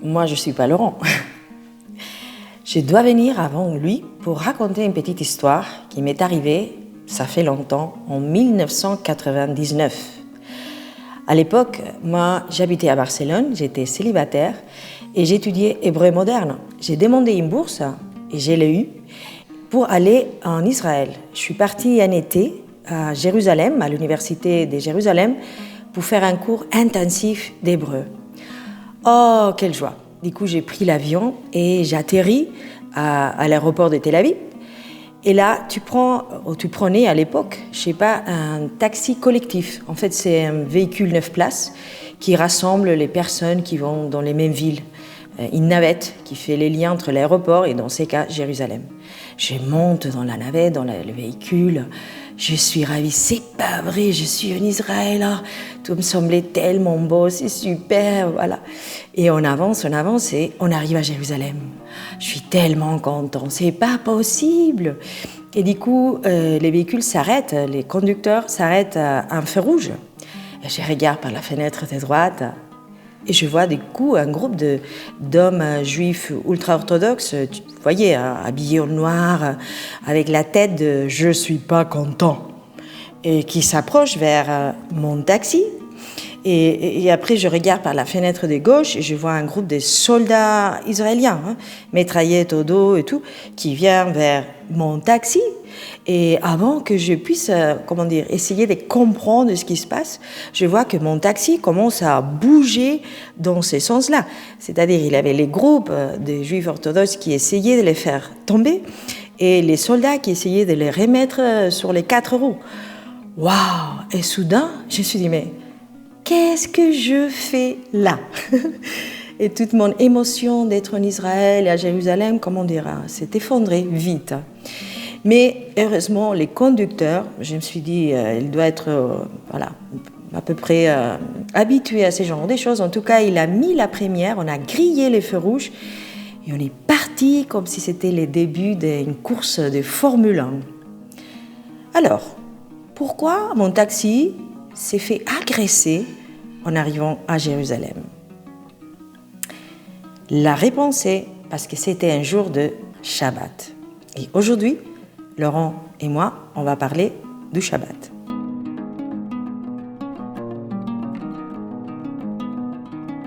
moi je ne suis pas Laurent. Je dois venir avant lui pour raconter une petite histoire qui m'est arrivée, ça fait longtemps, en 1999. À l'époque, moi j'habitais à Barcelone, j'étais célibataire et j'étudiais hébreu moderne. J'ai demandé une bourse et je l'ai eue pour aller en Israël. Je suis partie en été à Jérusalem, à l'université de Jérusalem, pour faire un cours intensif d'hébreu. Oh, quelle joie! Du coup, j'ai pris l'avion et j'atterris à l'aéroport de Tel Aviv. Et là, tu prenais à l'époque, je sais pas, un taxi collectif. En fait, c'est un véhicule 9 places qui rassemble les personnes qui vont dans les mêmes villes. Une navette qui fait les liens entre l'aéroport et, dans ces cas, Jérusalem. Je monte dans la navette, dans le véhicule. Je suis ravie, c'est pas vrai, je suis en Israël. Tout me semblait tellement beau, c'est super, voilà. Et on avance et on arrive à Jérusalem. Je suis tellement contente, c'est pas possible. Et du coup, les véhicules s'arrêtent, les conducteurs s'arrêtent à un feu rouge. Et je regarde par la fenêtre de droite et je vois du coup un groupe d'hommes juifs ultra-orthodoxes, vous voyez, habillés en noir, avec la tête de « je suis pas content » et qui s'approchent vers mon taxi. Et après, je regarde par la fenêtre de gauche et je vois un groupe de soldats israéliens, mitraillettes au dos et tout, qui viennent vers mon taxi. Et avant que je puisse, essayer de comprendre ce qui se passe, je vois que mon taxi commence à bouger dans ce sens-là. C'est-à-dire, il y avait les groupes de juifs orthodoxes qui essayaient de les faire tomber et les soldats qui essayaient de les remettre sur les 4 roues. Waouh! Et soudain, je me suis dit, mais qu'est-ce que je fais là? Et toute mon émotion d'être en Israël et à Jérusalem, s'est effondrée vite. Mais heureusement, les conducteurs, je me suis dit, ils doivent être à peu près habitués à ce genre de choses. En tout cas, il a mis la première, on a grillé les feux rouges et on est parti comme si c'était les débuts d'une course de Formule 1. Alors, pourquoi mon taxi s'est fait agresser en arrivant à Jérusalem? La réponse est parce que c'était un jour de Shabbat. Et aujourd'hui, Laurent et moi, on va parler du Shabbat.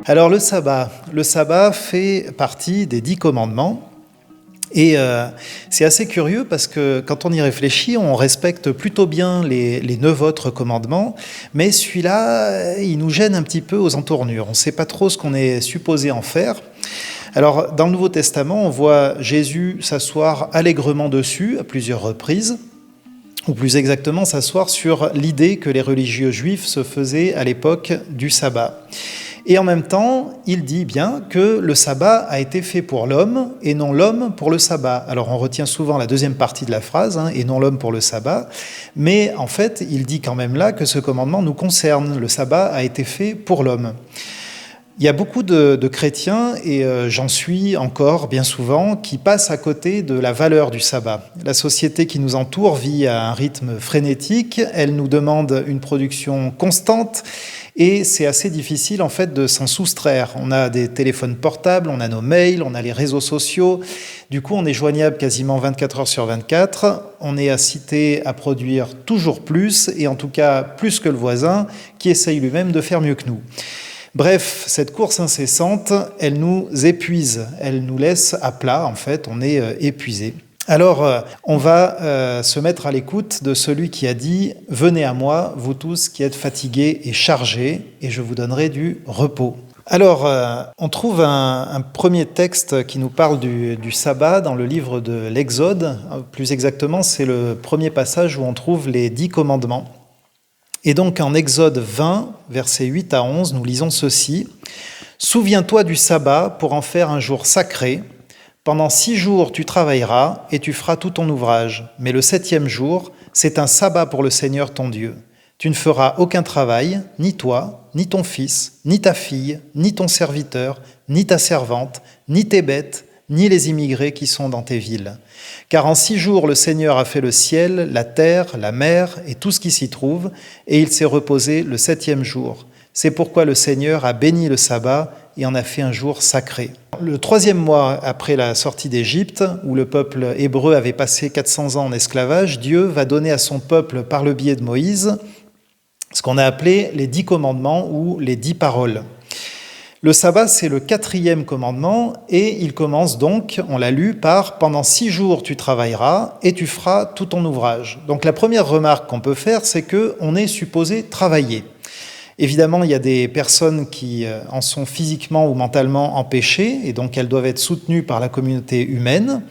Alors le sabbat fait partie des 10 commandements. Et c'est assez curieux parce que quand on y réfléchit, on respecte plutôt bien les 9 autres commandements, mais celui-là, il nous gêne un petit peu aux entournures. On ne sait pas trop ce qu'on est supposé en faire. Alors, dans le Nouveau Testament, on voit Jésus s'asseoir allègrement dessus à plusieurs reprises, ou plus exactement s'asseoir sur l'idée que les religieux juifs se faisaient à l'époque du sabbat. Et en même temps, il dit bien que le sabbat a été fait pour l'homme et non l'homme pour le sabbat. Alors on retient souvent la deuxième partie de la phrase, et non l'homme pour le sabbat, mais en fait, il dit quand même là que ce commandement nous concerne. Le sabbat a été fait pour l'homme. Il y a beaucoup de chrétiens, et j'en suis encore bien souvent, qui passent à côté de la valeur du sabbat. La société qui nous entoure vit à un rythme frénétique, elle nous demande une production constante, et c'est assez difficile en fait de s'en soustraire. On a des téléphones portables, on a nos mails, on a les réseaux sociaux. Du coup, on est joignable quasiment 24 heures sur 24. On est incité à produire toujours plus, et en tout cas plus que le voisin, qui essaye lui-même de faire mieux que nous. Bref, cette course incessante, elle nous épuise, elle nous laisse à plat, en fait, on est épuisé. Alors, on va se mettre à l'écoute de celui qui a dit « Venez à moi, vous tous qui êtes fatigués et chargés, et je vous donnerai du repos ». Alors, on trouve un premier texte qui nous parle du sabbat dans le livre de l'Exode. Plus exactement, c'est le premier passage où on trouve les 10 commandements. Et donc, en Exode 20, versets 8 à 11, nous lisons ceci. « Souviens-toi du sabbat pour en faire un jour sacré. Pendant 6 jours, tu travailleras et tu feras tout ton ouvrage. Mais le 7e jour, c'est un sabbat pour le Seigneur ton Dieu. Tu ne feras aucun travail, ni toi, ni ton fils, ni ta fille, ni ton serviteur, ni ta servante, ni tes bêtes, ni les immigrés qui sont dans tes villes. Car en 6 jours, le Seigneur a fait le ciel, la terre, la mer et tout ce qui s'y trouve, et il s'est reposé le 7e jour. C'est pourquoi le Seigneur a béni le sabbat et en a fait un jour sacré. Le 3e mois après la sortie d'Égypte, où le peuple hébreu avait passé 400 ans en esclavage, Dieu va donner à son peuple, par le biais de Moïse, ce qu'on a appelé les 10 commandements ou les 10 paroles. Le sabbat, c'est le 4e commandement et il commence donc, on l'a lu, par « Pendant 6 jours tu travailleras et tu feras tout ton ouvrage ». Donc la première remarque qu'on peut faire, c'est qu'on est supposé travailler. Évidemment, il y a des personnes qui en sont physiquement ou mentalement empêchées et donc elles doivent être soutenues par la communauté humaine.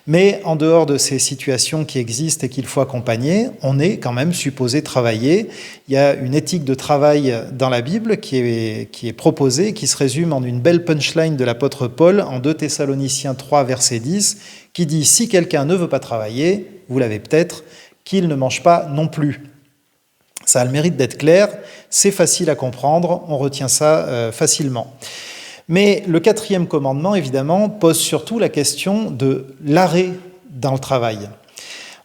Mais en dehors de ces situations qui existent et qu'il faut accompagner, on est quand même supposé travailler. Il y a une éthique de travail dans la Bible qui est proposée, qui se résume en une belle punchline de l'apôtre Paul en 2 Thessaloniciens 3, verset 10, qui dit « Si quelqu'un ne veut pas travailler, vous l'avez peut-être, qu'il ne mange pas non plus ». Ça a le mérite d'être clair, c'est facile à comprendre, on retient ça facilement. Mais le 4e commandement, évidemment, pose surtout la question de l'arrêt dans le travail.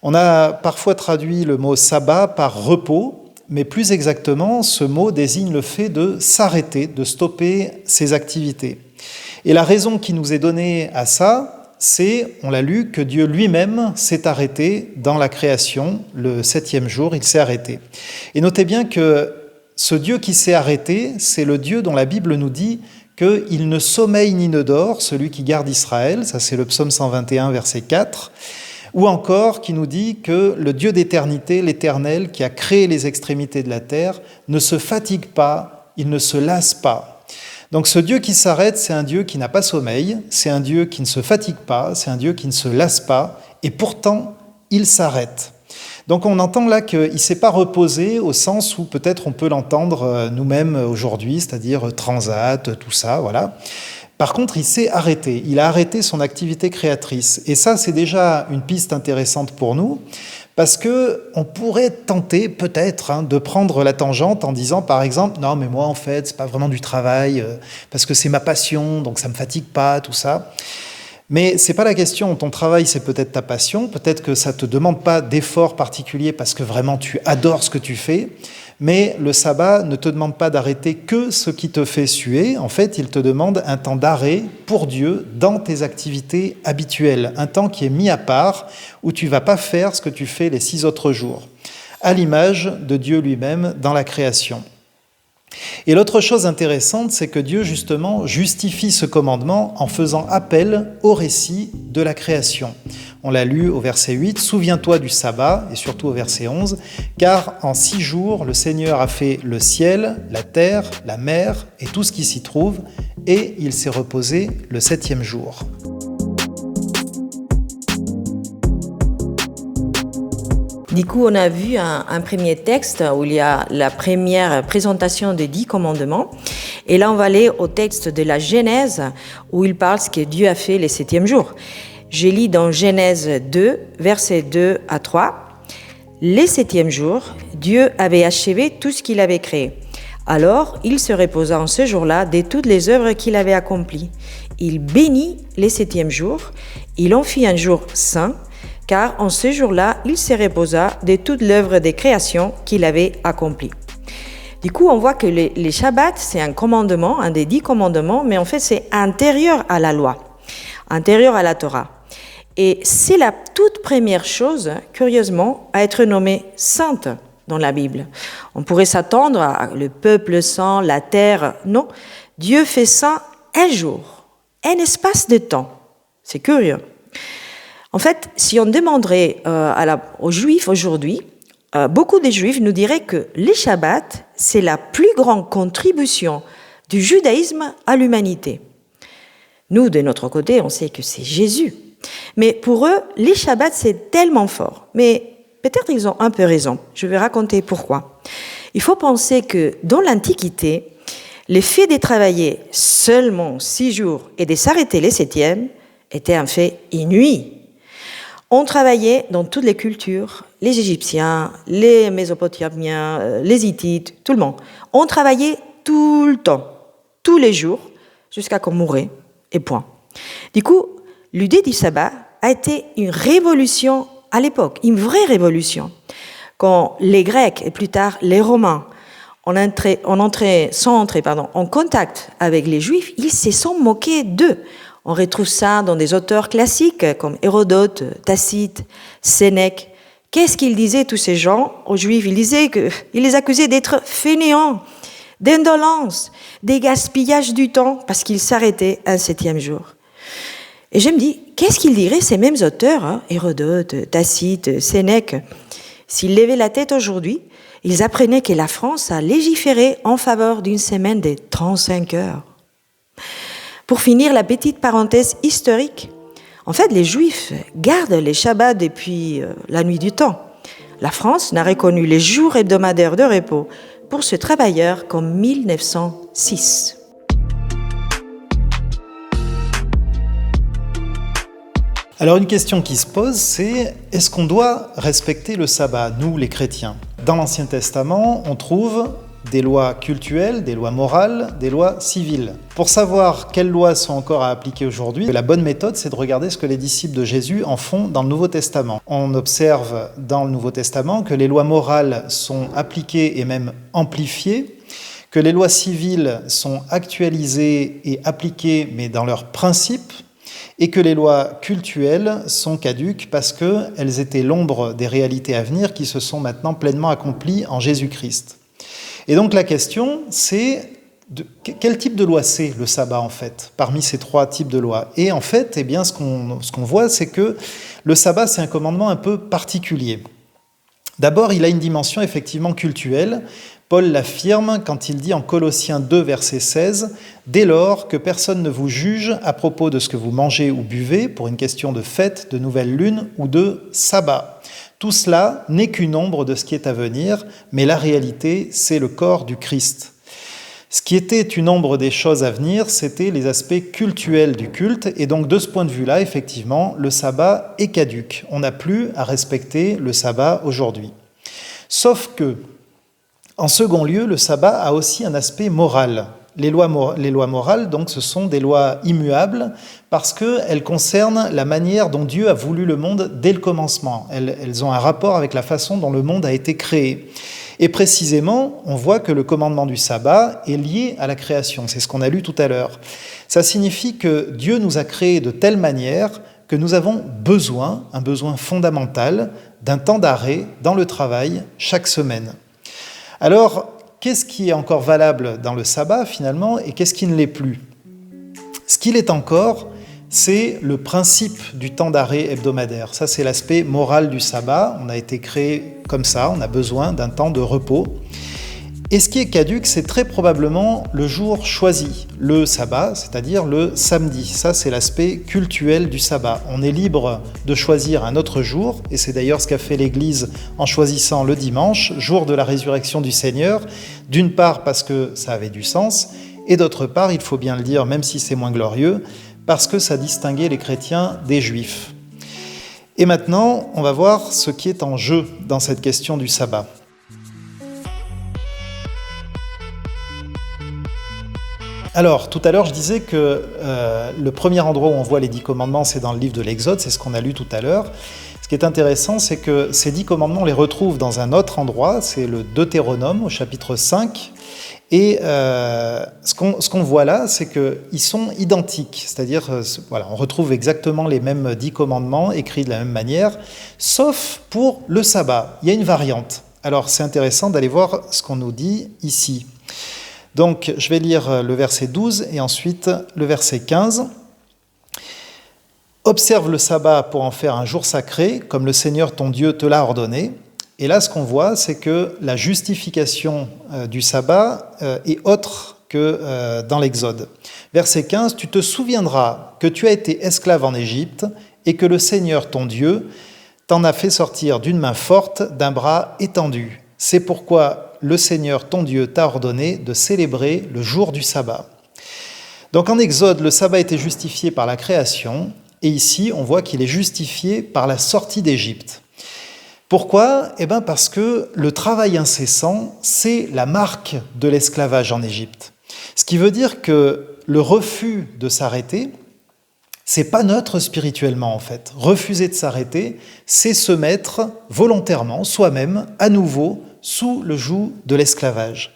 On a parfois traduit le mot sabbat par repos, mais plus exactement, ce mot désigne le fait de s'arrêter, de stopper ses activités. Et la raison qui nous est donnée à ça, c'est, on l'a lu, que Dieu lui-même s'est arrêté dans la création. Le 7e jour, il s'est arrêté. Et notez bien que ce Dieu qui s'est arrêté, c'est le Dieu dont la Bible nous dit qu'il ne sommeille ni ne dort, celui qui garde Israël, ça c'est le psaume 121, verset 4, ou encore qui nous dit que le Dieu d'éternité, l'Éternel, qui a créé les extrémités de la terre, ne se fatigue pas, il ne se lasse pas. Donc ce Dieu qui s'arrête, c'est un Dieu qui n'a pas sommeil, c'est un Dieu qui ne se fatigue pas, c'est un Dieu qui ne se lasse pas, et pourtant, il s'arrête. Donc on entend là qu'il ne s'est pas reposé au sens où peut-être on peut l'entendre nous-mêmes aujourd'hui, c'est-à-dire transat, tout ça, voilà. Par contre, il s'est arrêté, il a arrêté son activité créatrice. Et ça, c'est déjà une piste intéressante pour nous, parce qu'on pourrait tenter peut-être de prendre la tangente en disant par exemple « Non, mais moi en fait, c'est pas vraiment du travail, parce que c'est ma passion, donc ça me fatigue pas, tout ça ». Mais ce n'est pas la question, ton travail c'est peut-être ta passion, peut-être que ça ne te demande pas d'effort particulier parce que vraiment tu adores ce que tu fais, mais le sabbat ne te demande pas d'arrêter que ce qui te fait suer, en fait il te demande un temps d'arrêt pour Dieu dans tes activités habituelles, un temps qui est mis à part où tu ne vas pas faire ce que tu fais les 6 autres jours, à l'image de Dieu lui-même dans la création. Et l'autre chose intéressante, c'est que Dieu, justement, justifie ce commandement en faisant appel au récit de la création. On l'a lu au verset 8, « Souviens-toi du sabbat », et surtout au verset 11, « Car en 6 jours, le Seigneur a fait le ciel, la terre, la mer et tout ce qui s'y trouve, et il s'est reposé le 7e jour. » Du coup, on a vu un premier texte où il y a la première présentation des 10 commandements. Et là, on va aller au texte de la Genèse où il parle ce que Dieu a fait le 7e jour. Je lis dans Genèse 2, versets 2 à 3. « Le 7e jour, Dieu avait achevé tout ce qu'il avait créé. Alors, il se reposa en ce jour-là de toutes les œuvres qu'il avait accomplies. Il bénit le 7e jour, il en fit un jour saint, car en ce jour-là, il se reposa de toute l'œuvre de création qu'il avait accomplie. » Du coup, on voit que les Shabbats, c'est un commandement, un des 10 commandements, mais en fait, c'est intérieur à la loi, intérieur à la Torah. Et c'est la toute première chose, curieusement, à être nommée sainte dans la Bible. On pourrait s'attendre à le peuple saint, la terre. Non, Dieu fait saint un jour, un espace de temps. C'est curieux. En fait, si on demanderait aux Juifs aujourd'hui, beaucoup de Juifs nous diraient que les Shabbats, c'est la plus grande contribution du judaïsme à l'humanité. Nous, de notre côté, on sait que c'est Jésus. Mais pour eux, les Shabbats, c'est tellement fort. Mais peut-être ils ont un peu raison. Je vais raconter pourquoi. Il faut penser que dans l'Antiquité, le fait de travailler seulement 6 jours et de s'arrêter le 7e était un fait inouï. On travaillait dans toutes les cultures, les Égyptiens, les Mésopotamiens, les Hittites, tout le monde. On travaillait tout le temps, tous les jours, jusqu'à qu'on mourait, et point. Du coup, l'idée du sabbat a été une révolution à l'époque, une vraie révolution. Quand les Grecs et plus tard les Romains sans entrer en contact avec les Juifs, ils se sont moqués d'eux. On retrouve ça dans des auteurs classiques comme Hérodote, Tacite, Sénèque. Qu'est-ce qu'ils disaient tous ces gens aux Juifs? Ils les accusaient d'être fainéants, d'indolence, des gaspillages du temps parce qu'ils s'arrêtaient un 7e jour. Et je me dis, qu'est-ce qu'ils diraient ces mêmes auteurs, Hérodote, Tacite, Sénèque, s'ils levaient la tête aujourd'hui, ils apprenaient que la France a légiféré en faveur d'une semaine de 35 heures. Pour finir la petite parenthèse historique, en fait, les Juifs gardent les Shabbats depuis la nuit du temps. La France n'a reconnu les jours hebdomadaires de repos pour ce travailleur qu'en 1906. Alors une question qui se pose, c'est est-ce qu'on doit respecter le sabbat, nous les chrétiens? Dans l'Ancien Testament, on trouve des lois cultuelles, des lois morales, des lois civiles. Pour savoir quelles lois sont encore à appliquer aujourd'hui, la bonne méthode, c'est de regarder ce que les disciples de Jésus en font dans le Nouveau Testament. On observe dans le Nouveau Testament que les lois morales sont appliquées et même amplifiées, que les lois civiles sont actualisées et appliquées, mais dans leurs principes, et que les lois cultuelles sont caduques parce qu'elles étaient l'ombre des réalités à venir qui se sont maintenant pleinement accomplies en Jésus-Christ. Et donc la question, c'est quel type de loi c'est le sabbat en fait, parmi ces 3 types de lois? Et en fait, eh bien, ce qu'on voit, c'est que le sabbat, c'est un commandement un peu particulier. D'abord, il a une dimension effectivement cultuelle. Paul l'affirme quand il dit en Colossiens 2, verset 16, « Dès lors que personne ne vous juge à propos de ce que vous mangez ou buvez pour une question de fête, de nouvelle lune ou de sabbat. Tout cela n'est qu'une ombre de ce qui est à venir, mais la réalité, c'est le corps du Christ. » Ce qui était une ombre des choses à venir, c'était les aspects cultuels du culte, et donc de ce point de vue-là, effectivement, le sabbat est caduc. On n'a plus à respecter le sabbat aujourd'hui. Sauf que, en second lieu, le sabbat a aussi un aspect moral. Les lois morales, donc, ce sont des lois immuables parce qu'elles concernent la manière dont Dieu a voulu le monde dès le commencement. Elles ont un rapport avec la façon dont le monde a été créé. Et précisément, on voit que le commandement du sabbat est lié à la création. C'est ce qu'on a lu tout à l'heure. Ça signifie que Dieu nous a créés de telle manière que nous avons besoin, un besoin fondamental, d'un temps d'arrêt dans le travail chaque semaine. Alors, qu'est-ce qui est encore valable dans le sabbat finalement et qu'est-ce qui ne l'est plus? Ce qu'il est encore, c'est le principe du temps d'arrêt hebdomadaire. Ça, c'est l'aspect moral du sabbat. On a été créé comme ça, on a besoin d'un temps de repos. Et ce qui est caduc, c'est très probablement le jour choisi, le sabbat, c'est-à-dire le samedi. Ça, c'est l'aspect cultuel du sabbat. On est libre de choisir un autre jour, et c'est d'ailleurs ce qu'a fait l'Église en choisissant le dimanche, jour de la résurrection du Seigneur, d'une part parce que ça avait du sens, et d'autre part, il faut bien le dire, même si c'est moins glorieux, parce que ça distinguait les chrétiens des juifs. Et maintenant, on va voir ce qui est en jeu dans cette question du sabbat. Alors, tout à l'heure, je disais que le premier endroit où on voit les 10 commandements, c'est dans le livre de l'Exode, c'est ce qu'on a lu tout à l'heure. Ce qui est intéressant, c'est que ces 10 commandements, on les retrouve dans un autre endroit, c'est le Deutéronome, au chapitre 5. Et ce qu'on voit là, c'est qu'ils sont identiques, c'est-à-dire, voilà, on retrouve exactement les mêmes 10 commandements écrits de la même manière, sauf pour le sabbat. Il y a une variante. Alors, c'est intéressant d'aller voir ce qu'on nous dit ici. Donc, je vais lire le verset 12 et ensuite le verset 15. « Observe le sabbat pour en faire un jour sacré, comme le Seigneur ton Dieu te l'a ordonné. » Et là, ce qu'on voit, c'est que la justification du sabbat est autre que dans l'Exode. Verset 15, « Tu te souviendras que tu as été esclave en Égypte et que le Seigneur ton Dieu t'en a fait sortir d'une main forte, d'un bras étendu. C'est pourquoi le Seigneur ton Dieu t'a ordonné de célébrer le jour du sabbat. » Donc en Exode, le sabbat était justifié par la création, et ici, on voit qu'il est justifié par la sortie d'Égypte. Pourquoi ? Eh bien parce que le travail incessant, c'est la marque de l'esclavage en Égypte. Ce qui veut dire que le refus de s'arrêter, c'est pas neutre spirituellement en fait. Refuser de s'arrêter, c'est se mettre volontairement, soi-même, à nouveau, sous le joug de l'esclavage.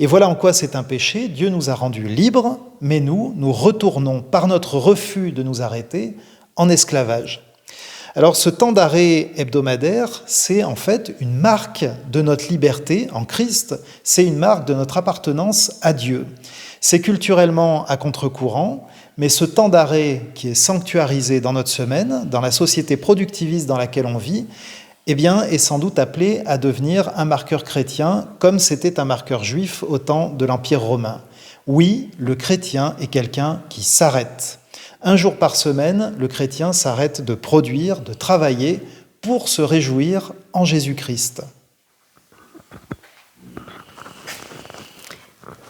Et voilà en quoi c'est un péché. Dieu nous a rendus libres, mais nous retournons par notre refus de nous arrêter en esclavage. Alors ce temps d'arrêt hebdomadaire, c'est en fait une marque de notre liberté en Christ, c'est une marque de notre appartenance à Dieu. C'est culturellement à contre-courant, mais ce temps d'arrêt qui est sanctuarisé dans notre semaine, dans la société productiviste dans laquelle on vit, eh bien, est sans doute appelé à devenir un marqueur chrétien, comme c'était un marqueur juif au temps de l'Empire romain. Oui, le chrétien est quelqu'un qui s'arrête. Un jour par semaine, le chrétien s'arrête de produire, de travailler pour se réjouir en Jésus-Christ.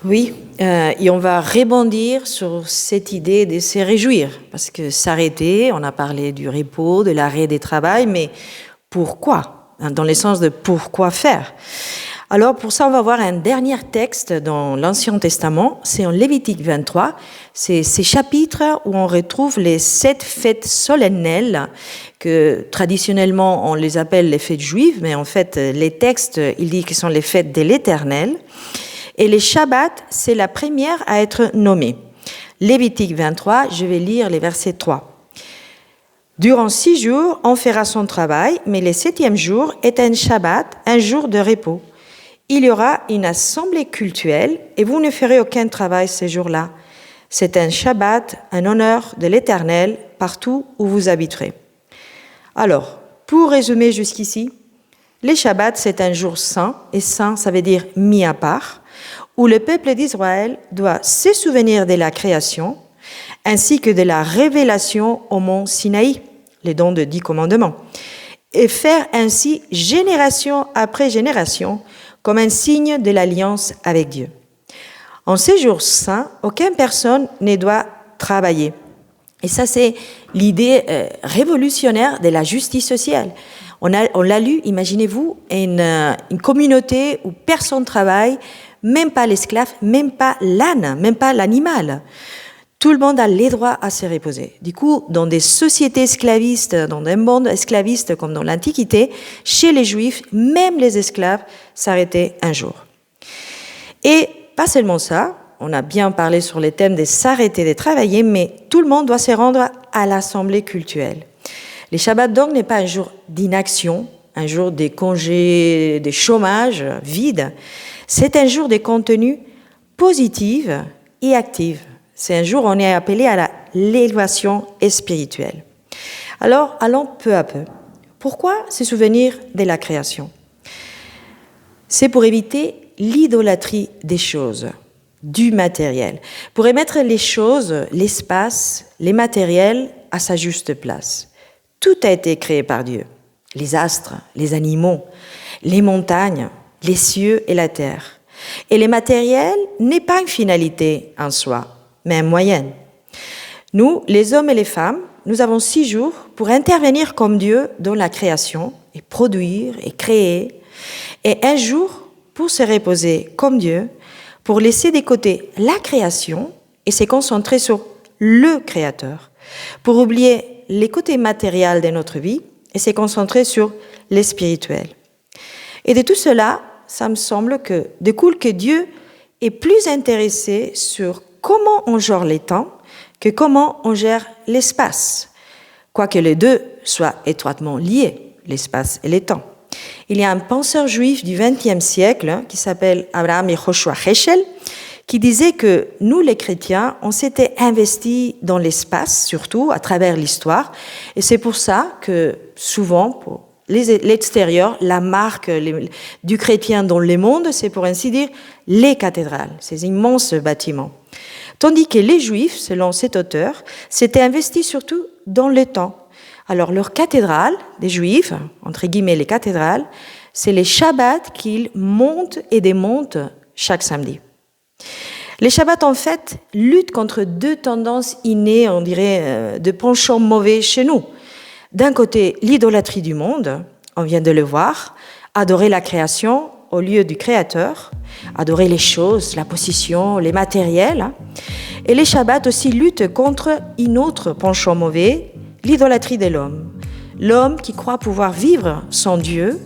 Oui, et on va rebondir sur cette idée de se réjouir, parce que s'arrêter, on a parlé du repos, de l'arrêt des travaux, mais pourquoi ? Dans le sens de pourquoi faire. Alors pour ça, on va voir un dernier texte dans l'Ancien Testament, c'est en Lévitique 23, c'est ces chapitres où on retrouve les 7 fêtes solennelles, que traditionnellement on les appelle les fêtes juives, mais en fait les textes, ils disent que ce sont les fêtes de l'Éternel. Et les Shabbats, c'est la première à être nommée. Lévitique 23, je vais lire les versets 3. Durant 6 jours, on fera son travail, mais le 7e jour est un Shabbat, un jour de repos. Il y aura une assemblée cultuelle et vous ne ferez aucun travail ces jours-là. C'est un Shabbat, un honneur de l'Éternel partout où vous habiterez. Alors, pour résumer jusqu'ici, les Shabbats, c'est un jour saint, et saint, ça veut dire mis à part, où le peuple d'Israël doit se souvenir de la création, ainsi que de la révélation au mont Sinaï, les dons de 10 commandements, et faire ainsi génération après génération comme un signe de l'alliance avec Dieu. En ces jours saints, aucune personne ne doit travailler. Et ça, c'est l'idée révolutionnaire de la justice sociale. On l'a lu, imaginez-vous, une communauté où personne ne travaille, même pas l'esclave, même pas l'âne, même pas l'animal. Tout le monde a les droits à se reposer. Du coup, dans des sociétés esclavistes, dans un monde esclaviste comme dans l'Antiquité, chez les Juifs, même les esclaves s'arrêtaient un jour. Et pas seulement ça, on a bien parlé sur les thèmes de s'arrêter de travailler, mais tout le monde doit se rendre à l'assemblée cultuelle. Les Shabbats donc n'est pas un jour d'inaction, un jour des congés, des chômages vides. C'est un jour de contenu positif et actif. C'est un jour où on est appelé à l'élévation spirituelle. Alors, allons peu à peu. Pourquoi se souvenir de la création ? C'est pour éviter l'idolâtrie des choses, du matériel, pour remettre les choses, l'espace, les matériels à sa juste place. Tout a été créé par Dieu. Les astres, les animaux, les montagnes, les cieux et la terre. Et le matériel n'est pas une finalité en soi, mais un moyen. Nous, les hommes et les femmes, nous avons 6 jours pour intervenir comme Dieu dans la création et produire et créer, et 1 jour pour se reposer comme Dieu, pour laisser de côté la création et se concentrer sur le Créateur, pour oublier les côtés matériels de notre vie et se concentrer sur les spirituels. Et de tout cela, ça me semble que découle que Dieu est plus intéressé sur comment on gère les temps que comment on gère l'espace, quoique les deux soient étroitement liés, l'espace et les temps. Il y a un penseur juif du XXe siècle qui s'appelle Abraham Yehoshua Heschel qui disait que nous, les chrétiens, on s'était investis dans l'espace, surtout à travers l'histoire, et c'est pour ça que souvent, pour l'extérieur, la marque du chrétien dans le monde, c'est pour ainsi dire les cathédrales, ces immenses bâtiments. Tandis que les Juifs, selon cet auteur, s'étaient investis surtout dans le temps. Alors leur cathédrale, des Juifs, entre guillemets les cathédrales, c'est les Shabbats qu'ils montent et démontent chaque samedi. Les Shabbats, en fait, luttent contre 2 tendances innées, on dirait, de penchants mauvais chez nous. D'un côté, l'idolâtrie du monde, on vient de le voir, adorer la création au lieu du Créateur, adorer les choses, la possession, les matériels. Et les Shabbats aussi luttent contre une autre penchant mauvais, l'idolâtrie de l'homme. L'homme qui croit pouvoir vivre sans Dieu,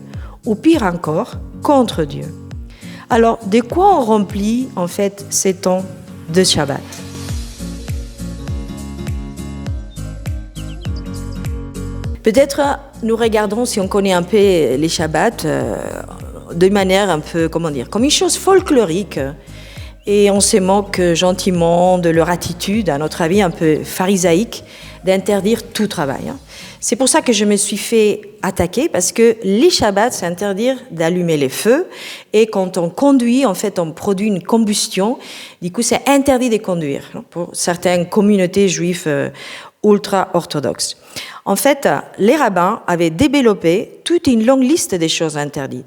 ou pire encore, contre Dieu. Alors, de quoi on remplit en fait ces temps de Shabbat? Peut-être nous regardons, si on connaît un peu les Shabbats, de manière un peu, comme une chose folklorique. Et on se moque gentiment de leur attitude, à notre avis un peu pharisaïque, d'interdire tout travail. C'est pour ça que je me suis fait attaquer, parce que les Shabbats, c'est interdire d'allumer les feux. Et quand on conduit, en fait, on produit une combustion. Du coup, c'est interdit de conduire pour certaines communautés juives ultra-orthodoxes. En fait, les rabbins avaient développé toute une longue liste des choses interdites.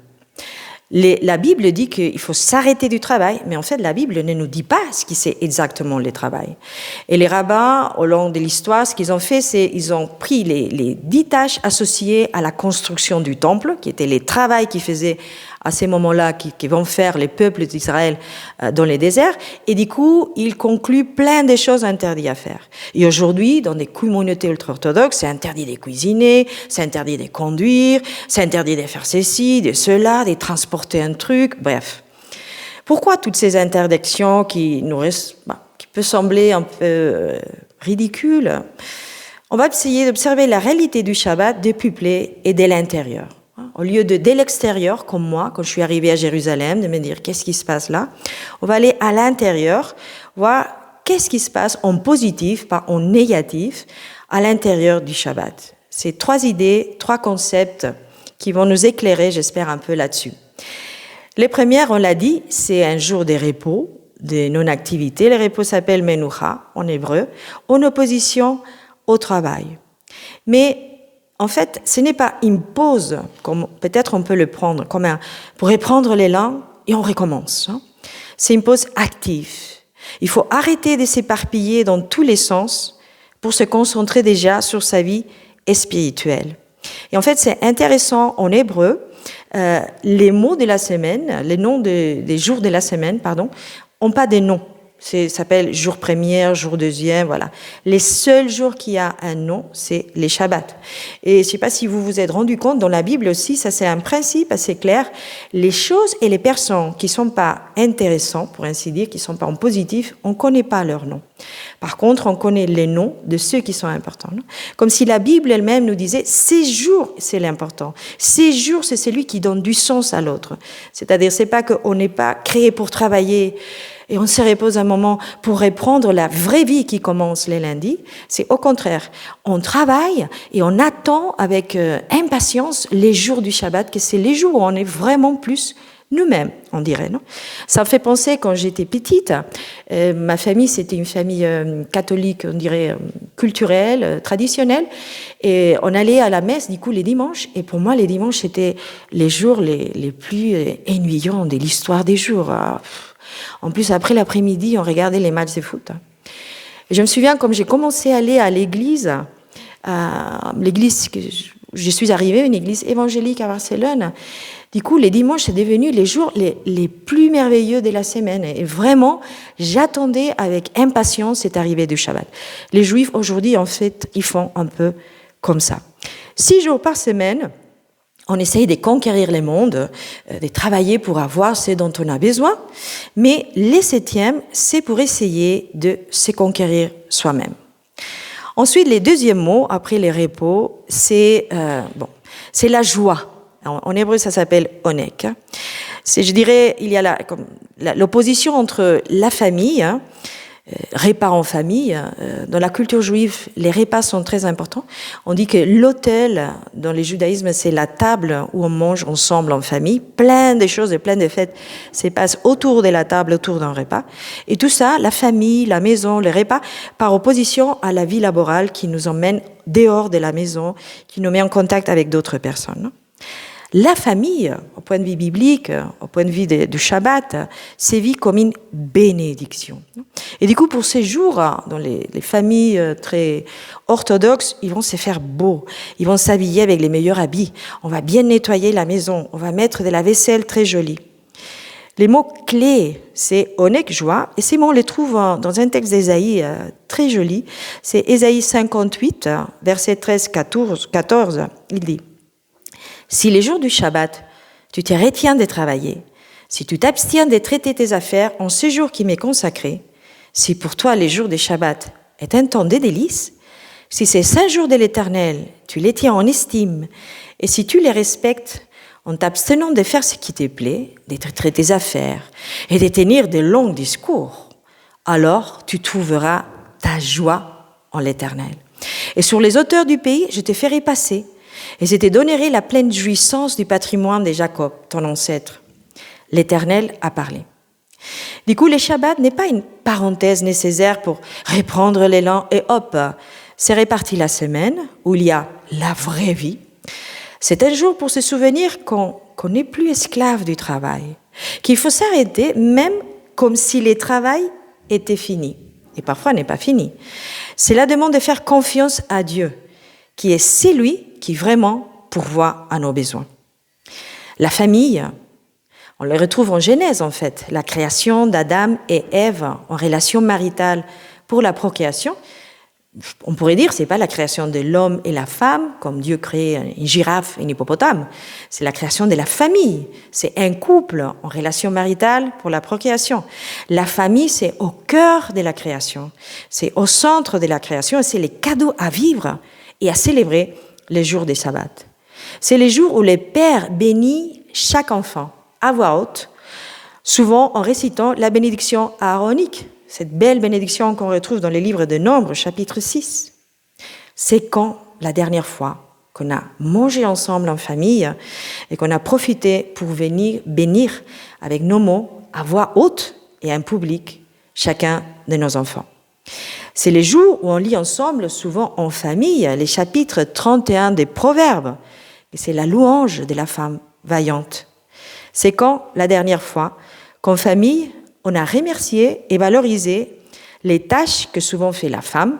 La Bible dit qu'il faut s'arrêter du travail, mais en fait, la Bible ne nous dit pas ce qui c'est exactement le travail. Et les rabbins, au long de l'histoire, ce qu'ils ont fait, c'est ils ont pris les 10 tâches associées à la construction du temple, qui étaient les travaux qu'ils faisaient à ces moments-là, qui vont faire les peuples d'Israël dans les déserts, et du coup, ils concluent plein de choses interdites à faire. Et aujourd'hui, dans des communautés ultra-orthodoxes, c'est interdit de cuisiner, c'est interdit de conduire, c'est interdit de faire ceci, de cela, de transporter un truc, bref. Pourquoi toutes ces interdictions qui peuvent sembler un peu ridicules? On va essayer d'observer la réalité du Shabbat depuis près et de l'intérieur. Au lieu de l'extérieur, comme moi, quand je suis arrivée à Jérusalem, de me dire qu'est-ce qui se passe là, on va aller à l'intérieur, voir qu'est-ce qui se passe en positif, pas en négatif, à l'intérieur du Shabbat. C'est 3 idées, 3 concepts qui vont nous éclairer, j'espère, un peu là-dessus. Les premières, on l'a dit, c'est un jour de repos, de non-activité. Le repos s'appelle Menucha, en hébreu, en opposition au travail. Mais en fait, ce n'est pas une pause, comme peut-être on peut le prendre, comme pour reprendre l'élan et on recommence. C'est une pause active. Il faut arrêter de s'éparpiller dans tous les sens pour se concentrer déjà sur sa vie spirituelle. Et en fait, c'est intéressant, en hébreu, les mots de la semaine, les noms des jours de la semaine, n'ont pas des noms. Ça s'appelle jour premier, jour deuxième, voilà. Les seuls jours qui a un nom, c'est les Shabbats. Et je ne sais pas si vous vous êtes rendu compte, dans la Bible aussi, ça c'est un principe assez clair. Les choses et les personnes qui ne sont pas intéressantes, pour ainsi dire, qui ne sont pas en positif, on ne connaît pas leur nom. Par contre, on connaît les noms de ceux qui sont importants. Non? Comme si la Bible elle-même nous disait, ces jours, c'est l'important. Ces jours, c'est celui qui donne du sens à l'autre. C'est-à-dire, c'est pas qu'on n'est pas créé pour travailler, et on se repose un moment pour reprendre la vraie vie qui commence les lundis. C'est au contraire, on travaille et on attend avec impatience les jours du Shabbat, que c'est les jours où on est vraiment plus nous-mêmes, on dirait, non? Ça me fait penser, quand j'étais petite, ma famille, c'était une famille catholique, on dirait, culturelle, traditionnelle, et on allait à la messe, du coup, les dimanches, et pour moi, les dimanches, c'était les jours les plus ennuyants de l'histoire des jours. En plus, après l'après-midi, on regardait les matchs de foot. Et je me souviens, comme j'ai commencé à aller à l'église que je suis arrivée, une église évangélique à Barcelone. Du coup, les dimanches, c'est devenu les jours les plus merveilleux de la semaine. Et vraiment, j'attendais avec impatience cette arrivée du Shabbat. Les Juifs, aujourd'hui, en fait, ils font un peu comme ça. 6 jours par semaine, on essaye de conquérir le monde, de travailler pour avoir ce dont on a besoin, mais les 7e, c'est pour essayer de se conquérir soi-même. Ensuite, les deuxièmes mots, après les repos, c'est la joie. En hébreu, ça s'appelle onek. Je dirais, il y a l'opposition entre la famille, repas en famille. Dans la culture juive, les repas sont très importants. On dit que l'autel, dans le judaïsme, c'est la table où on mange ensemble en famille. Plein de choses et plein de fêtes se passent autour de la table, autour d'un repas. Et tout ça, la famille, la maison, les repas, par opposition à la vie laborale qui nous emmène dehors de la maison, qui nous met en contact avec d'autres personnes. La famille, au point de vue biblique, au point de vue du Shabbat, c'est vu comme une bénédiction. Et du coup, pour ces jours, dans les familles très orthodoxes, ils vont se faire beaux, ils vont s'habiller avec les meilleurs habits, on va bien nettoyer la maison, on va mettre de la vaisselle très jolie. Les mots clés, c'est onek, joie, et ces mots, on les trouve dans un texte d'Ésaïe très joli, c'est Ésaïe 58, verset 13-14, il dit: si les jours du Shabbat tu te retiens de travailler, si tu t'abstiens de traiter tes affaires en ce jour qui m'est consacré, si pour toi les jours des Shabbats est un temps de délices, si ces 5 jours de l'Éternel, tu les tiens en estime, et si tu les respectes en t'abstenant de faire ce qui te plaît, de traiter tes affaires et de tenir de longs discours, alors tu trouveras ta joie en l'Éternel. Et sur les hauteurs du pays, je te ferai passer, et je te donnerai la pleine jouissance du patrimoine de Jacob, ton ancêtre. L'Éternel a parlé. Du coup, le Shabbat n'est pas une parenthèse nécessaire pour reprendre l'élan et hop, c'est réparti la semaine où il y a la vraie vie. C'est un jour pour se souvenir qu'on n'est plus esclave du travail, qu'il faut s'arrêter même comme si le travail était fini. Et parfois n'est pas fini. C'est la demande de faire confiance à Dieu, qui est celui qui vraiment pourvoit à nos besoins. La famille, on le retrouve en Genèse en fait, la création d'Adam et Ève en relation maritale pour la procréation. On pourrait dire que ce n'est pas la création de l'homme et la femme, comme Dieu crée une girafe et un hippopotame. C'est la création de la famille. C'est un couple en relation maritale pour la procréation. La famille, c'est au cœur de la création. C'est au centre de la création et c'est les cadeaux à vivre et à célébrer les jours des sabbats. C'est les jours où le Père bénit chaque enfant à voix haute, souvent en récitant la bénédiction aaronique, cette belle bénédiction qu'on retrouve dans les livres de Nombres, chapitre 6. C'est quand la dernière fois qu'on a mangé ensemble en famille et qu'on a profité pour venir bénir avec nos mots à voix haute et en public chacun de nos enfants. C'est les jours où on lit ensemble, souvent en famille, les chapitres 31 des Proverbes. Et c'est la louange de la femme vaillante. C'est quand, la dernière fois, qu'en famille, on a remercié et valorisé les tâches que souvent fait la femme,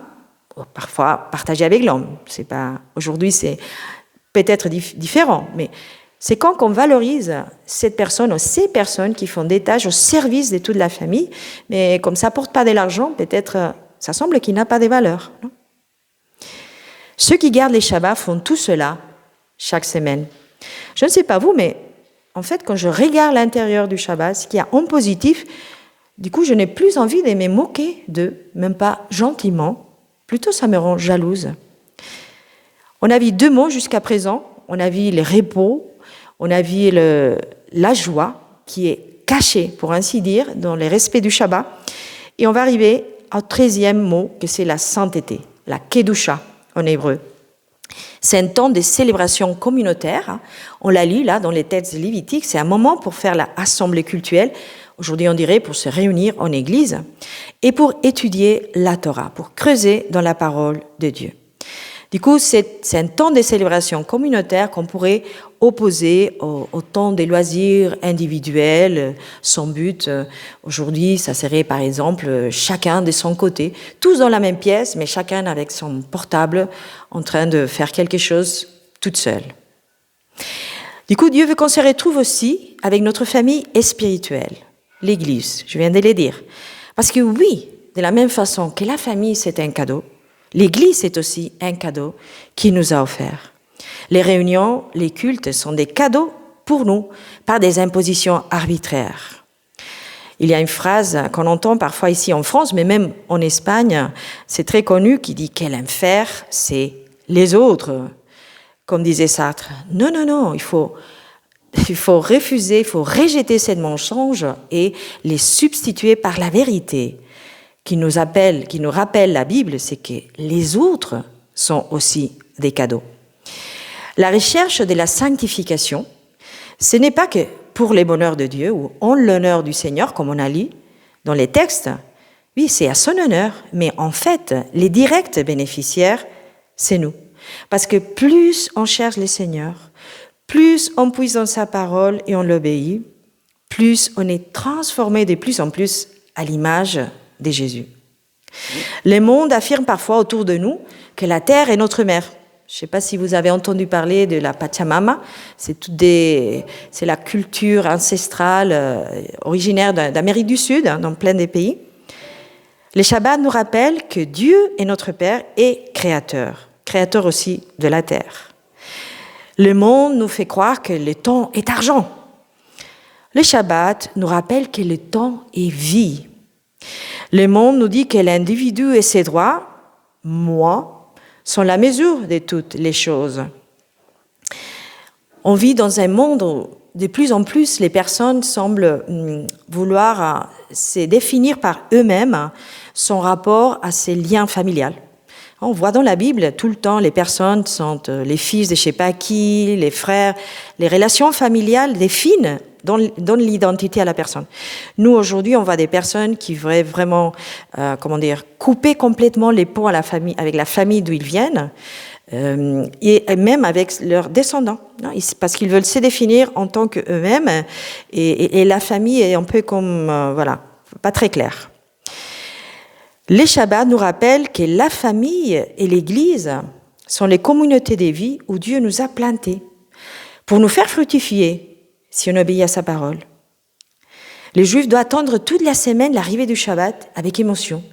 parfois partagées avec l'homme. Aujourd'hui, c'est peut-être différent, mais c'est quand on valorise cette personne ou ces personnes qui font des tâches au service de toute la famille, mais comme ça ne porte pas de l'argent, peut-être ça semble qu'il n'a pas de valeur. Non? Ceux qui gardent les Shabbats font tout cela chaque semaine. Je ne sais pas vous, mais en fait, quand je regarde l'intérieur du Shabbat, ce qu'il y a en positif, du coup, je n'ai plus envie de me moquer d'eux, même pas gentiment. Plutôt, ça me rend jalouse. On a vu 2 mots jusqu'à présent. On a vu le repos, on a vu la joie, qui est cachée, pour ainsi dire, dans le respect du Shabbat. Et on va arriver au 13e mot, que c'est la sainteté, la kedusha en hébreu. C'est un temps de célébration communautaire. On l'a lu là dans les textes lévitiques. C'est un moment pour faire l'assemblée cultuelle. Aujourd'hui, on dirait pour se réunir en église et pour étudier la Torah, pour creuser dans la parole de Dieu. Du coup, c'est un temps de célébration communautaire qu'on pourrait opposer au temps des loisirs individuels, sans but. Aujourd'hui, ça serait par exemple chacun de son côté, tous dans la même pièce, mais chacun avec son portable en train de faire quelque chose toute seule. Du coup, Dieu veut qu'on se retrouve aussi avec notre famille spirituelle, l'Église, je viens de le dire. Parce que oui, de la même façon que la famille, c'est un cadeau, l'Église est aussi un cadeau qu'il nous a offert. Les réunions, les cultes sont des cadeaux pour nous, pas des impositions arbitraires. Il y a une phrase qu'on entend parfois ici en France, mais même en Espagne, c'est très connu, qui dit « quel enfer, c'est les autres ». Comme disait Sartre, non, il faut refuser, il faut rejeter ces mensonges et les substituer par la vérité qui nous rappelle la Bible, c'est que les autres sont aussi des cadeaux. La recherche de la sanctification, ce n'est pas que pour le bonheur de Dieu ou en l'honneur du Seigneur, comme on a lu dans les textes. Oui, c'est à son honneur, mais en fait, les directs bénéficiaires, c'est nous. Parce que plus on cherche le Seigneur, plus on puise dans sa parole et on l'obéit, plus on est transformé de plus en plus à l'image de Jésus. Le monde affirme parfois autour de nous que la terre est notre mère. Je ne sais pas si vous avez entendu parler de la Pachamama, c'est la culture ancestrale originaire d'Amérique du Sud, dans plein des pays. Le Shabbat nous rappelle que Dieu est notre Père et créateur aussi de la terre. Le monde nous fait croire que le temps est argent, Le Shabbat nous rappelle que le temps est vie. Le monde nous dit que l'individu et ses droits, moi, sont la mesure de toutes les choses. On vit dans un monde où de plus en plus les personnes semblent vouloir se définir par eux-mêmes son rapport à ces liens familiaux. On voit dans la Bible tout le temps les personnes sont les fils de je ne sais pas qui, les frères, les relations familiales définissent donnent l'identité à la personne. Nous, aujourd'hui, on voit des personnes qui voudraient vraiment, couper complètement les ponts avec la famille d'où ils viennent, et même avec leurs descendants, non, parce qu'ils veulent se définir en tant qu'eux-mêmes, et la famille est un peu comme, pas très claire. Les Shabbats nous rappellent que la famille et l'Église sont les communautés de vie où Dieu nous a plantés pour nous faire fructifier si on obéit à sa parole. Les Juifs doivent attendre toute la semaine l'arrivée du Shabbat avec émotion,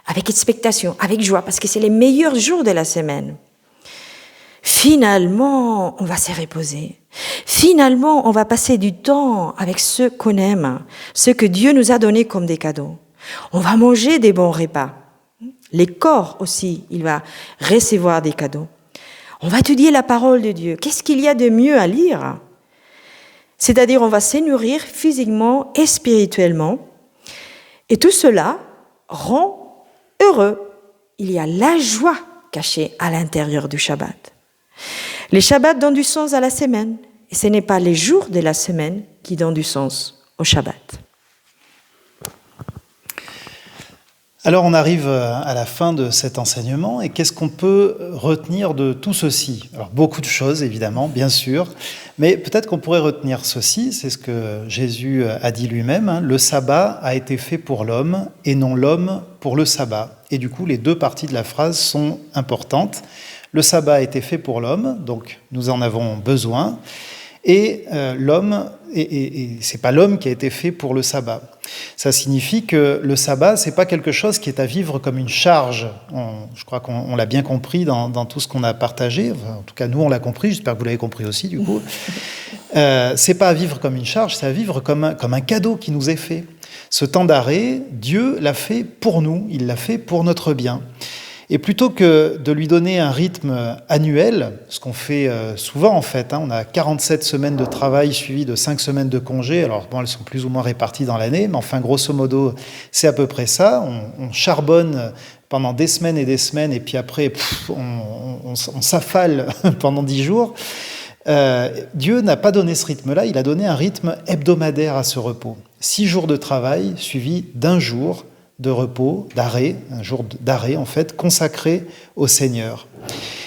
avec expectation, avec joie, parce que c'est les meilleurs jours de la semaine. Finalement, on va se reposer. Finalement, on va passer du temps avec ceux qu'on aime, ceux que Dieu nous a donnés comme des cadeaux. On va manger des bons repas. Les corps aussi, il va recevoir des cadeaux. On va étudier la parole de Dieu. Qu'est-ce qu'il y a de mieux à lire ? C'est-à-dire, on va se nourrir physiquement et spirituellement. Et tout cela rend heureux. Il y a la joie cachée à l'intérieur du Shabbat. Les Shabbats donnent du sens à la semaine. Et ce n'est pas les jours de la semaine qui donnent du sens au Shabbat. Alors on arrive à la fin de cet enseignement et qu'est-ce qu'on peut retenir de tout ceci ? Alors beaucoup de choses évidemment, bien sûr, mais peut-être qu'on pourrait retenir ceci, c'est ce que Jésus a dit lui-même, le sabbat a été fait pour l'homme et non l'homme pour le sabbat. Et du coup les deux parties de la phrase sont importantes. Le sabbat a été fait pour l'homme, donc nous en avons besoin, et l'homme, et c'est pas l'homme qui a été fait pour le sabbat. Ça signifie que le sabbat, c'est pas quelque chose qui est à vivre comme une charge. Je crois qu'on l'a bien compris dans tout ce qu'on a partagé. Enfin, en tout cas, nous, on l'a compris. J'espère que vous l'avez compris aussi, du coup. C'est pas à vivre comme une charge, c'est à vivre comme un cadeau qui nous est fait. Ce temps d'arrêt, Dieu l'a fait pour nous. Il l'a fait pour notre bien. Et plutôt que de lui donner un rythme annuel, ce qu'on fait souvent en fait, on a 47 semaines de travail suivies de 5 semaines de congé, alors bon, elles sont plus ou moins réparties dans l'année, mais enfin grosso modo c'est à peu près ça, on charbonne pendant des semaines, et puis après on s'affale pendant 10 jours. Dieu n'a pas donné ce rythme-là, il a donné un rythme hebdomadaire à ce repos. 6 jours de travail suivis d'un jour de repos, d'arrêt, un jour d'arrêt en fait, consacré au Seigneur.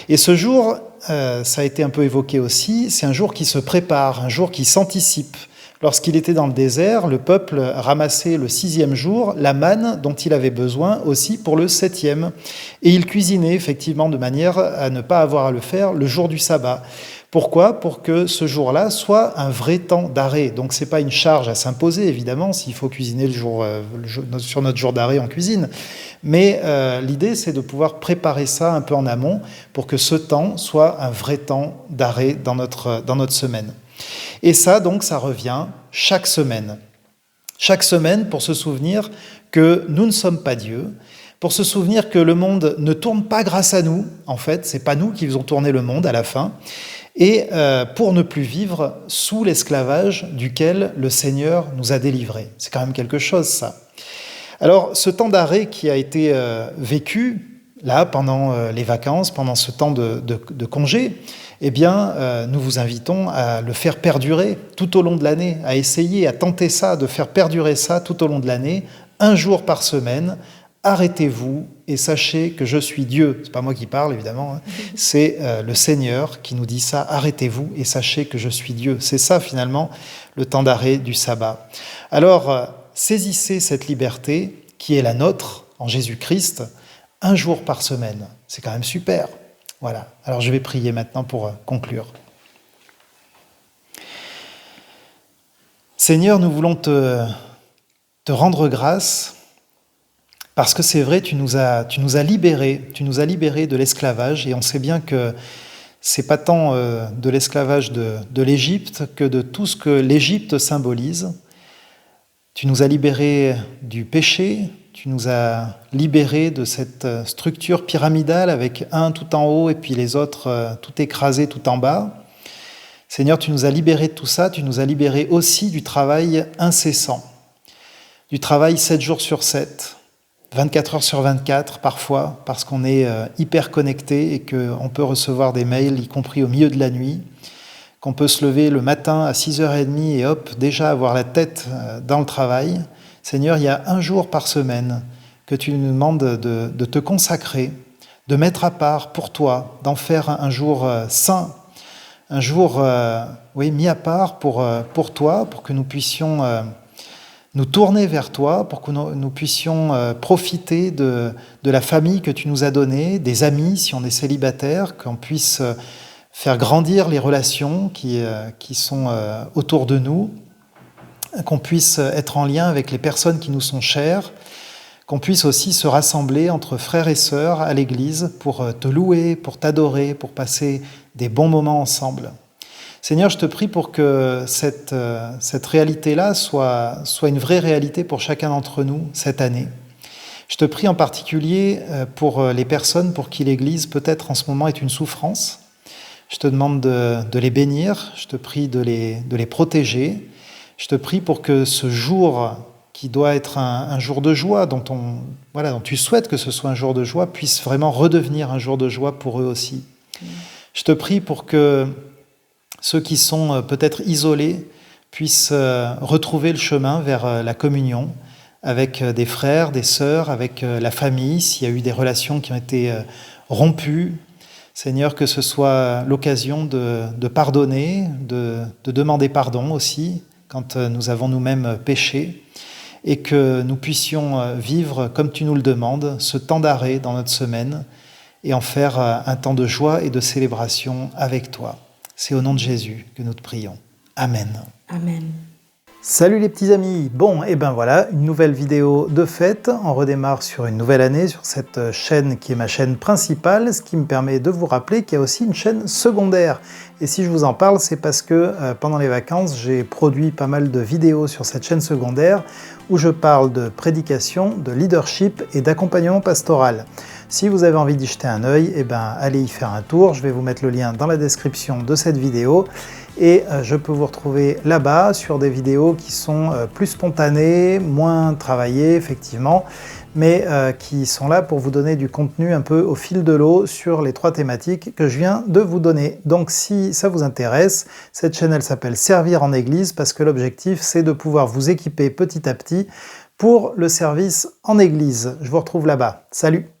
Et ce jour, ça a été un peu évoqué aussi, c'est un jour qui se prépare, un jour qui s'anticipe. Lorsqu'il était dans le désert, le peuple ramassait le 6e jour la manne dont il avait besoin aussi pour le 7e. Et il cuisinait effectivement de manière à ne pas avoir à le faire le jour du sabbat. Pourquoi ? Pour que ce jour-là soit un vrai temps d'arrêt. Donc ce n'est pas une charge à s'imposer, évidemment, s'il faut cuisiner sur notre jour d'arrêt en cuisine. Mais l'idée, c'est de pouvoir préparer ça un peu en amont pour que ce temps soit un vrai temps d'arrêt dans notre semaine. Et ça, donc, ça revient chaque semaine. Chaque semaine pour se souvenir que nous ne sommes pas Dieu, pour se souvenir que le monde ne tourne pas grâce à nous, en fait, c'est pas nous qui faisons tourner le monde à la fin, et pour ne plus vivre sous l'esclavage duquel le Seigneur nous a délivrés. C'est quand même quelque chose, ça. Alors, ce temps d'arrêt qui a été vécu, là, pendant les vacances, pendant ce temps de congé, eh bien, nous vous invitons à le faire perdurer tout au long de l'année, à essayer, à tenter ça, de faire perdurer ça tout au long de l'année, un jour par semaine. Arrêtez-vous et sachez que je suis Dieu. C'est pas moi qui parle, évidemment. C'est le Seigneur qui nous dit ça. Arrêtez-vous et sachez que je suis Dieu. C'est ça, finalement, le temps d'arrêt du sabbat. Alors, saisissez cette liberté qui est la nôtre en Jésus-Christ, un jour par semaine. C'est quand même super. Voilà. Alors, je vais prier maintenant pour conclure. Seigneur, nous voulons te rendre grâce parce que c'est vrai, tu nous as libérés de l'esclavage, et on sait bien que c'est pas tant de l'esclavage de l'Égypte que de tout ce que l'Égypte symbolise. Tu nous as libérés du péché, tu nous as libérés de cette structure pyramidale avec un tout en haut et puis les autres tout écrasés tout en bas. Seigneur, tu nous as libérés de tout ça, tu nous as libérés aussi du travail incessant, du travail 7 jours sur 7, 24 heures sur 24 parfois, parce qu'on est hyper connecté et qu'on peut recevoir des mails, y compris au milieu de la nuit, qu'on peut se lever le matin à 6h30 et hop, déjà avoir la tête dans le travail. Seigneur, il y a un jour par semaine que tu nous demandes de te consacrer, de mettre à part pour toi, d'en faire un jour saint, un jour mis à part pour toi, pour que nous puissions nous tourner vers toi, pour que nous puissions profiter de la famille que tu nous as donnée, des amis si on est célibataire, qu'on puisse faire grandir les relations qui sont autour de nous, qu'on puisse être en lien avec les personnes qui nous sont chères, qu'on puisse aussi se rassembler entre frères et sœurs à l'église pour te louer, pour t'adorer, pour passer des bons moments ensemble. Seigneur, je te prie pour que cette réalité-là soit une vraie réalité pour chacun d'entre nous cette année. Je te prie en particulier pour les personnes pour qui l'Église peut-être en ce moment est une souffrance. Je te demande de les bénir, je te prie de les protéger. Je te prie pour que ce jour qui doit être un jour de joie, dont tu souhaites que ce soit un jour de joie, puisse vraiment redevenir un jour de joie pour eux aussi. Je te prie pour que ceux qui sont peut-être isolés puissent retrouver le chemin vers la communion avec des frères, des sœurs, avec la famille, s'il y a eu des relations qui ont été rompues. Seigneur, que ce soit l'occasion de pardonner, de demander pardon aussi quand nous avons nous-mêmes péché, et que nous puissions vivre, comme tu nous le demandes, ce temps d'arrêt dans notre semaine et en faire un temps de joie et de célébration avec toi. C'est au nom de Jésus que nous te prions. Amen. Amen. Salut les petits amis. Bon, et ben voilà, une nouvelle vidéo de fête. On redémarre sur une nouvelle année sur cette chaîne qui est ma chaîne principale, ce qui me permet de vous rappeler qu'il y a aussi une chaîne secondaire. Et si je vous en parle, c'est parce que pendant les vacances, j'ai produit pas mal de vidéos sur cette chaîne secondaire où je parle de prédication, de leadership et d'accompagnement pastoral. Si vous avez envie d'y jeter un œil, eh ben, allez y faire un tour. Je vais vous mettre le lien dans la description de cette vidéo. Et je peux vous retrouver là-bas sur des vidéos qui sont plus spontanées, moins travaillées effectivement, mais qui sont là pour vous donner du contenu un peu au fil de l'eau sur les 3 thématiques que je viens de vous donner. Donc si ça vous intéresse, cette chaîne elle s'appelle Servir en Église parce que l'objectif c'est de pouvoir vous équiper petit à petit pour le service en Église. Je vous retrouve là-bas. Salut!